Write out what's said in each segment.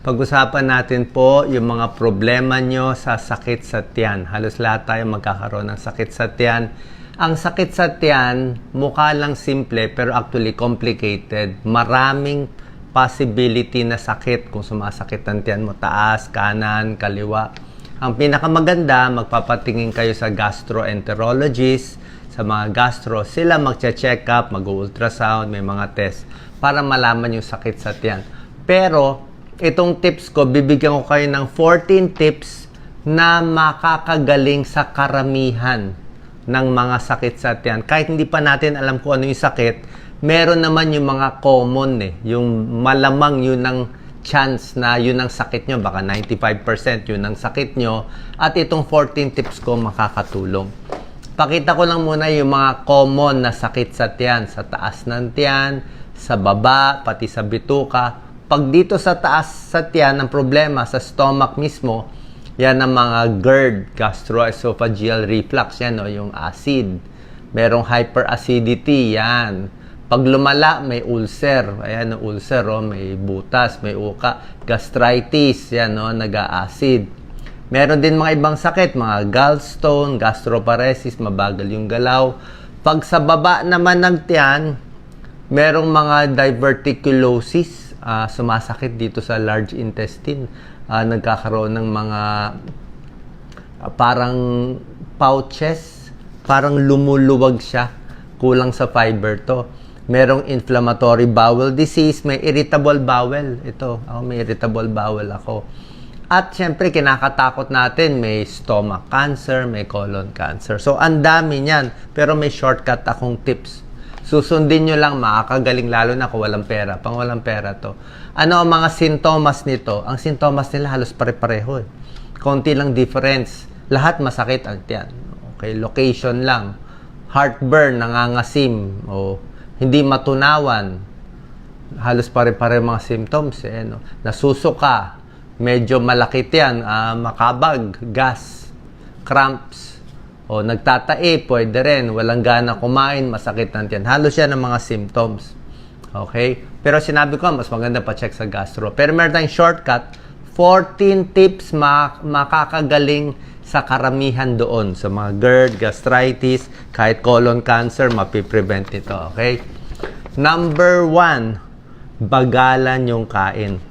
Pag-usapan natin po yung mga problema nyo sa sakit sa tiyan. Halos lahat tayo magkakaroon ng sakit sa tiyan. Ang sakit sa tiyan, mukha lang simple pero actually complicated. Maraming possibility na sakit kung sumasakit ang tiyan mo. Taas, kanan, kaliwa. Ang pinakamaganda, magpapatingin kayo sa gastroenterologist, sa mga gastro. Sila magche-check up, mag-ultrasound, may mga test para malaman yung sakit sa tiyan. Pero itong tips ko, bibigyan ko kayo ng 14 tips na makakagaling sa karamihan ng mga sakit sa tiyan. Kahit hindi pa natin alam kung ano yung sakit, meron naman yung mga common yung malamang yun ang chance na yun ang sakit nyo. Baka 95% yun ang sakit nyo. At itong 14 tips ko makakatulong. Pakita ko lang muna yung mga common na sakit sa tiyan. Sa taas ng tiyan, sa baba, pati sa bituka. Pag dito sa taas sa tiyan, ang problema sa stomach mismo, yan ang mga GERD, gastroesophageal reflux, yan yung acid. Merong hyperacidity, yan. Pag lumala, may ulcer, ayan ang ulcer, may butas, may uka, gastritis, yan nag-acid. Meron din mga ibang sakit, mga gallstone, gastroparesis, mabagal yung galaw. Pag sa baba naman ng tiyan, merong mga diverticulosis, sumasakit dito sa large intestine, nagkakaroon ng mga parang pouches, parang lumuluwag siya, kulang sa fiber to. Merong inflammatory bowel disease, may irritable bowel. Ito, may irritable bowel ako. At syempre, kinakatakot natin, may stomach cancer, may colon cancer. So, ang dami niyan, pero may shortcut akong tips. Susundin nyo lang, makakagaling lalo na kung walang pera. Pang walang pera to. Ano ang mga sintomas nito? Ang sintomas nila halos pare-pareho. Konti lang difference. Lahat masakit ang tiyan. Okay, location lang. Heartburn, nangangasim, o hindi matunawan. Halos pare-pareho mga symptoms. Nasusuka, medyo malaki tiyan, makabag, gas, cramps. O nagtatae, pwede rin. Walang gana kumain, masakit ng tiyan. Halos yan ang mga symptoms. Okay? Pero sinabi ko, mas maganda pa check sa gastro. Pero meron tayong shortcut, 14 tips makakagaling sa karamihan doon. Sa mga GERD, gastritis, kahit colon cancer, mapiprevent ito. Okay? Number 1, bagalan yung kain.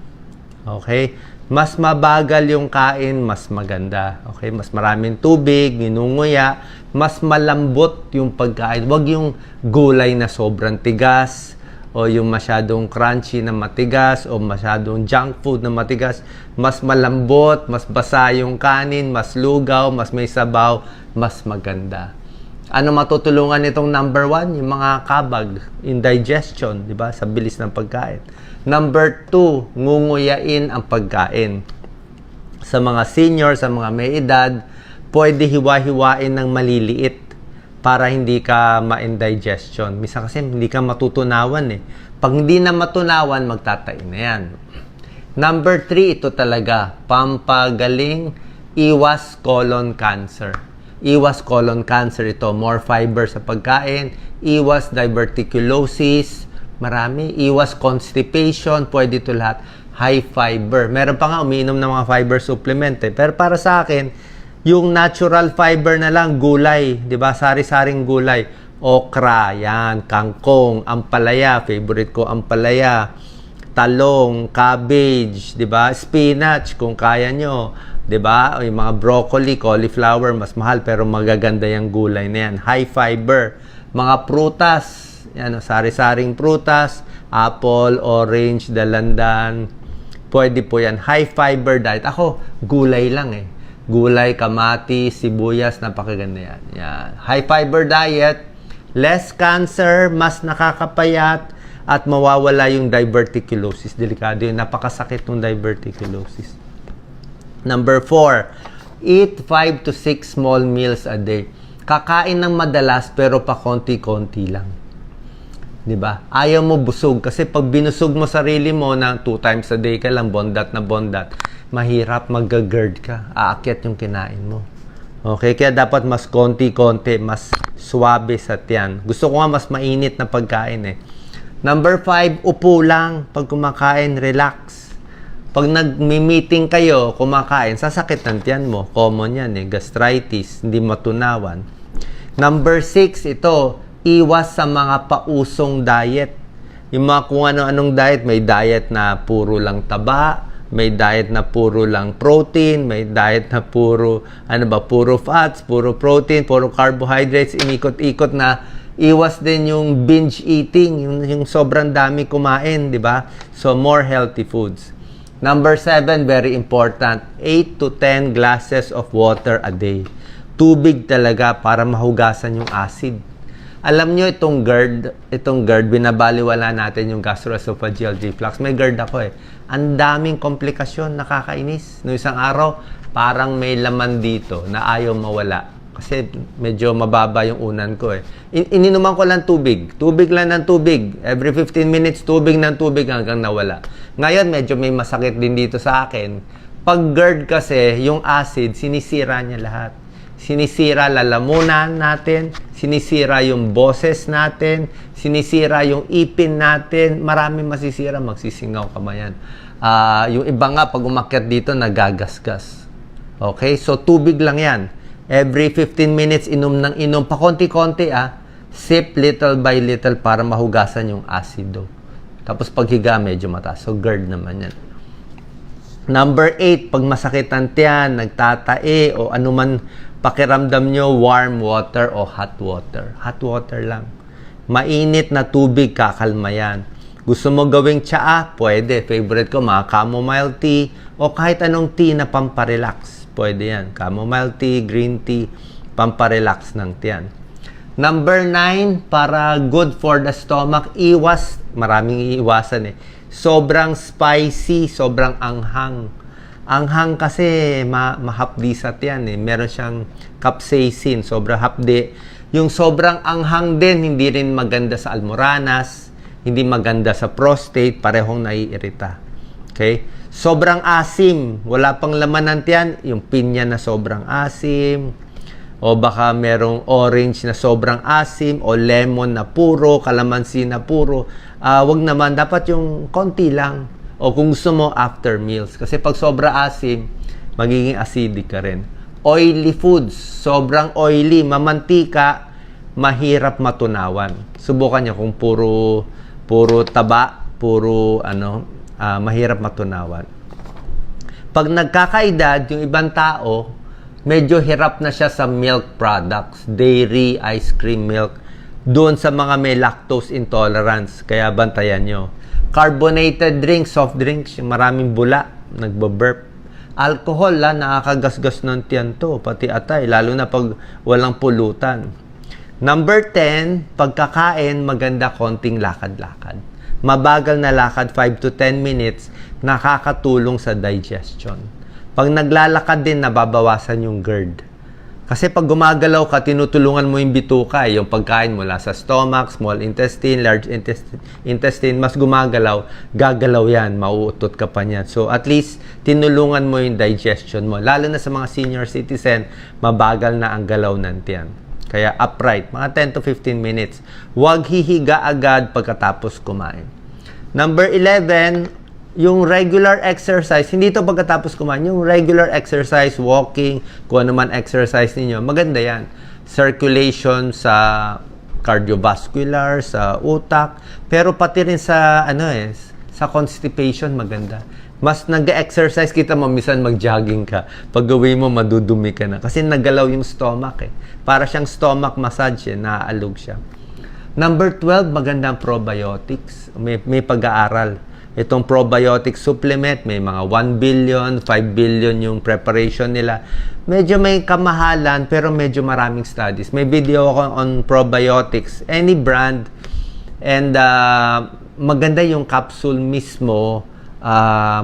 Okay? Mas mabagal yung kain, mas maganda. Okay? Mas maraming tubig, ninunguya, mas malambot yung pagkain. Huwag yung gulay na sobrang tigas, o yung masyadong crunchy na matigas, o masyadong junk food na matigas. Mas malambot, mas basa yung kanin, mas lugaw, mas may sabaw, mas maganda. Ano matutulungan nitong number 1? Yung mga kabag, indigestion, di ba? Sa bilis ng pagkain. Number 2, ngunguyain ang pagkain. Sa mga senior, sa mga may edad, pwede hiwa-hiwain ng maliliit para hindi ka ma-indigestion. Misa kasi hindi ka matutunawan Pag hindi na matunawan, magtatain na yan. Number 3, ito talaga, pampagaling, iwas colon cancer. Iwas colon cancer ito, more fiber sa pagkain, iwas diverticulosis, marami, iwas constipation, pwede ito lahat. High fiber. Meron pa nga umiinom ng mga fiber supplement Pero para sa akin, yung natural fiber na lang, gulay, di ba? Sari-saring gulay. Okra, yan, kangkong, ampalaya, favorite ko ampalaya, talong, cabbage, di ba? Spinach, kung kaya nyo. 'Di ba? Yung mga broccoli, cauliflower, mas mahal pero magaganda yung gulay na yan. High fiber. Mga prutas, yan, sari-saring prutas, apple, orange, dalandan. Pwede po yan. High fiber diet. Ako, gulay lang Gulay, kamatis, sibuyas, napakaganda yan. Yan. High fiber diet, less cancer, mas nakakapayat, at mawawala yung diverticulosis. Delikado yun. Napakasakit ng diverticulosis. Number 4, eat 5 to 6 small meals a day. Kakain ng madalas pero pa konti-konti lang. 'Di ba? Ayaw mo busog kasi pag binusog mo sarili mo na 2 times a day ka lang, bondat na bondat, mahirap mag-GERD ka. Aakyat yung kinain mo. Okay? Kaya dapat mas konti-konti, mas suwabe sa tiyan. Gusto ko nga mas mainit na pagkain Number 5, upo lang. Pag kumakain, relax. Pag nag-meeting kayo, kumakain, sasakit ng tiyan mo. Common yan gastritis, hindi matunawan. Number 6, ito, iwas sa mga pausong diet. Yung mga kung ano-anong diet, may diet na puro lang taba, may diet na puro lang protein, may diet na puro, puro fats, puro protein, puro carbohydrates, inikot-ikot na. Iwas din yung binge eating, yung sobrang dami kumain, di ba? So, more healthy foods. Number 7, very important, 8 to 10 glasses of water a day. Tubig talaga para mahugasan yung acid. Alam nyo, itong GERD, binabaliwala natin yung gastroesophageal reflux. May GERD ako Ang daming komplikasyon, nakakainis. No isang araw, parang may laman dito na ayaw mawala. Kasi medyo mababa yung unan ko Ininuman ko lang tubig. Tubig lang ng tubig. Every 15 minutes, tubig ng tubig hanggang nawala. Ngayon, medyo may masakit din dito sa akin. Pag GERD kasi, yung acid, sinisira niya lahat. Sinisira lalamunan natin, sinisira yung boses natin, sinisira yung ipin natin. Maraming masisira, magsisingaw ka ba yan? Yung iba nga, pag umakyat dito, nagagasgas. Okay? So, tubig lang yan. Every 15 minutes, inom ng inom. Pakonti-konti, sip little by little para mahugasan yung acido. Tapos paghiga, medyo mataas. So, GERD naman yan. Number 8, pag masakit ang tiyan, nagtatae, o anuman pakiramdam nyo, warm water o hot water. Hot water lang. Mainit na tubig, kakalma yan. Gusto mo gawing tsaa? Pwede. Favorite ko, mga chamomile tea, o kahit anong tea na pamparelax. Pwede yan. Chamomile tea, green tea, pamparelax ng tiyan. Number 9, para good for the stomach, iwas. Maraming iiwasan Sobrang spicy, sobrang anghang. Anghang kasi mahapdi sa tiyan Meron siyang capsaicin, sobrang hapdi. Yung sobrang anghang din, hindi rin maganda sa almoranas, hindi maganda sa prostate, parehong naiirita. Okay? Sobrang asim, wala pang laman ng tiyan, yung pinya na sobrang asim, o baka merong orange na sobrang asim, o lemon na puro, kalamansi na puro. Wag naman, dapat yung konti lang. O kung gusto mo, after meals. Kasi pag sobra asim, magiging acidic ka rin. Oily foods, sobrang oily, mamantika, mahirap matunawan. Subukan nyo kung puro taba, mahirap matunawan. Pag nagkakaedad, yung ibang tao, medyo hirap na siya sa milk products, dairy, ice cream, milk, doon sa mga may lactose intolerance. Kaya bantayan nyo. Carbonated drinks, soft drinks, yung maraming bula, nagbo-burp. Alcohol, nakakagasgas ng tiyan to, pati atay, lalo na pag walang pulutan. Number 10, pagkakain, maganda konting lakad-lakad. Mabagal na lakad, 5 to 10 minutes, nakakatulong sa digestion. Pag naglalakad din, nababawasan yung GERD. Kasi pag gumagalaw ka, tinutulungan mo yung bituka, yung pagkain mula sa stomach, small intestine, large intestine, mas gumagalaw, gagalaw yan, mauutot ka pa niyan. So at least, tinulungan mo yung digestion mo. Lalo na sa mga senior citizen, mabagal na ang galaw ng tiyan. Kaya upright, mga 10 to 15 minutes. Huwag hihiga agad pagkatapos kumain. Number 11, yung regular exercise, hindi ito pagkatapos kumain, yung regular exercise, walking, kung ano man exercise ninyo, maganda yan. Circulation sa cardiovascular, sa utak, pero pati rin sa, sa constipation, maganda. Mas nag-exercise, kita mo, minsan mag-jogging ka. Pag gawin mo, madudumi ka na. Kasi nagalaw yung stomach Para siyang stomach massage naaalog siya. Number 12, magandang probiotics. May pag-aaral. Itong probiotic supplement, may mga 1 billion, 5 billion yung preparation nila. Medyo may kamahalan, pero medyo maraming studies. May video ako on probiotics, any brand. And maganda yung capsule mismo.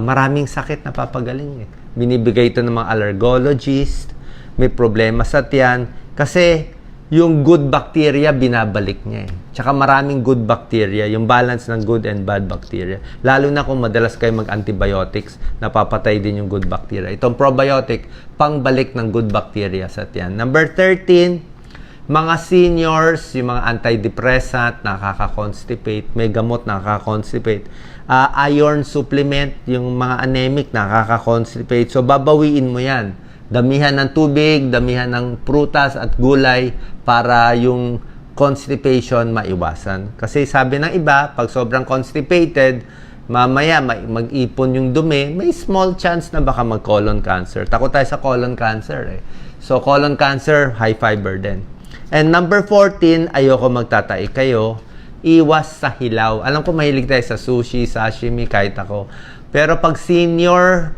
Maraming sakit na papagaling Binibigay ito ng mga allergologist. May problema sa tiyan. Kasi yung good bacteria, binabalik niya Tsaka maraming good bacteria, yung balance ng good and bad bacteria. Lalo na kung madalas kayo mag-antibiotics, napapatay din yung good bacteria. Itong probiotic, pangbalik ng good bacteria sa tiyan. Number 13, Mga seniors, yung mga antidepressant, nakaka-constipate. May gamot, nakaka-constipate. Iron supplement, yung mga anemic, nakaka-constipate. So, babawiin mo yan. Damihan ng tubig, damihan ng prutas at gulay para yung constipation maiwasan. Kasi sabi ng iba, pag sobrang constipated, mamaya mag-ipon yung dumi, may small chance na baka mag-colon cancer. Takot tayo sa colon cancer eh. So, colon cancer, high fiber din. And number 14, ayoko magtatai kayo, iwas sa hilaw. Alam ko mahilig tayo sa sushi, sashimi, kahit ako. Pero pag senior,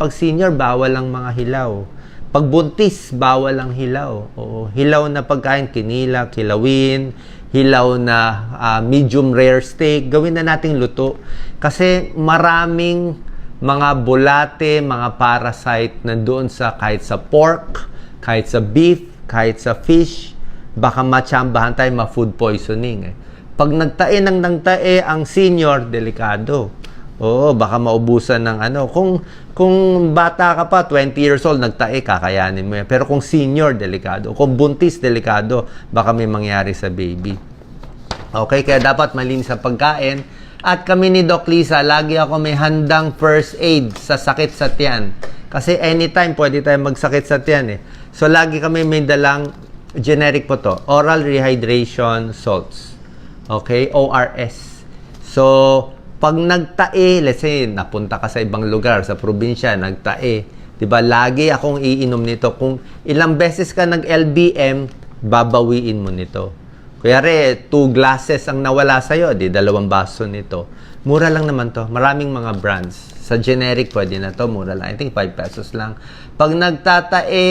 bawal ang mga hilaw. Pag buntis, bawal ang hilaw. Oo, hilaw na pagkain, kinilak, hilawin, hilaw na medium rare steak, gawin na nating luto. Kasi maraming mga bulate, mga parasite nandoon sa kahit sa pork, kahit sa beef, kahit sa fish, baka matsambahan tayo ma-food poisoning. Pag nagtae ang senior, delikado. Oo, baka maubusan ng ano. Kung bata ka pa, 20 years old, nagtae, kakayanin mo yan. Pero kung senior, delikado. Kung buntis, delikado. Baka may mangyari sa baby. Okay, kaya dapat malinis sa pagkain. At kami ni Doc Lisa, lagi ako may handang first aid sa sakit sa tiyan. Kasi anytime, pwede tayo magsakit sa tiyan eh. So, lagi kami may dalang, generic po to, oral rehydration salts. Okay, ORS. So, pag nagtae, let's say, napunta ka sa ibang lugar, sa probinsya, nagtae, diba, lagi akong iinom nito. Kung ilang beses ka nag-LBM, babawiin mo nito. Kuyari, 2 glasses ang nawala sa'yo, 2 baso nito. Mura lang naman to. Maraming mga brands. Sa generic, pwede na to. Mura lang. I think 5 pesos lang. Pag nagtatae,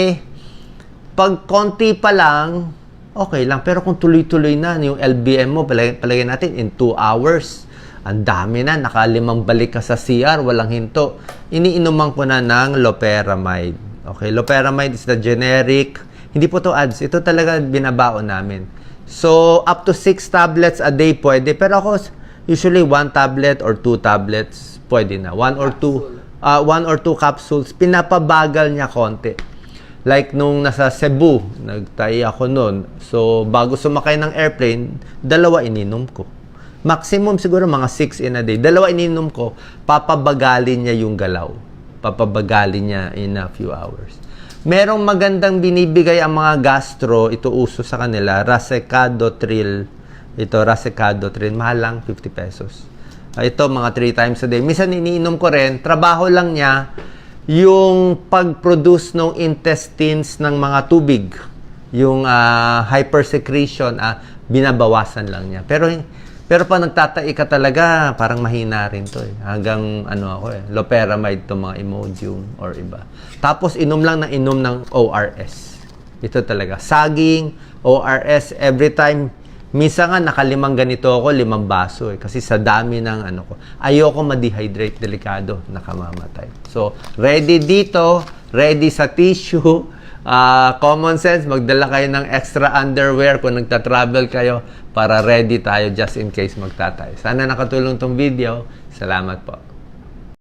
pag konti pa lang, okay lang. Pero kung tuloy-tuloy na, yung LBM mo, palagay natin in 2 hours, ang dami na, naka-5 balik ka sa CR, walang hinto. Iniinuman ko na ng loperamide. Okay, loperamide is the generic. Hindi po to ads. Ito talaga binabaon namin. So, up to 6 tablets a day pwede. Pero ako, usually 1 tablet or 2 tablets pwede na. 1 or 2 capsules. Pinapabagal niya konti. Like nung nasa Cebu, nagtahi ako noon. So, bago sumakay ng airplane, 2 ininom ko. Maximum siguro mga 6 in a day. 2 ininom ko, papabagalin niya yung galaw. Papabagalin niya in a few hours. Merong magandang binibigay ang mga gastro, ito uso sa kanila, Racecadotril. Ito, Racecadotril, mahal lang, 50 pesos. Ito, mga 3 times a day. Minsan iniinom ko rin, trabaho lang niya, yung pag-produce ng intestines ng mga tubig. Yung hypersecretion, binabawasan lang niya. Pero pag nagtatai ka talaga, parang mahina rin to eh. Hanggang loperamide to mga Imodium or iba. Tapos inom lang ng ORS. Ito talaga. Saging, ORS, every time. Minsan nga, naka-5 ganito ako, 5 baso eh. Kasi sa dami ng ko. Ayoko ma-dehydrate, delikado, nakamamatay. So, ready dito, ready sa tissue. Common sense, magdala kayo ng extra underwear kung nagta-travel kayo para ready tayo just in case magtatay. Sana nakatulong tong video. Salamat po.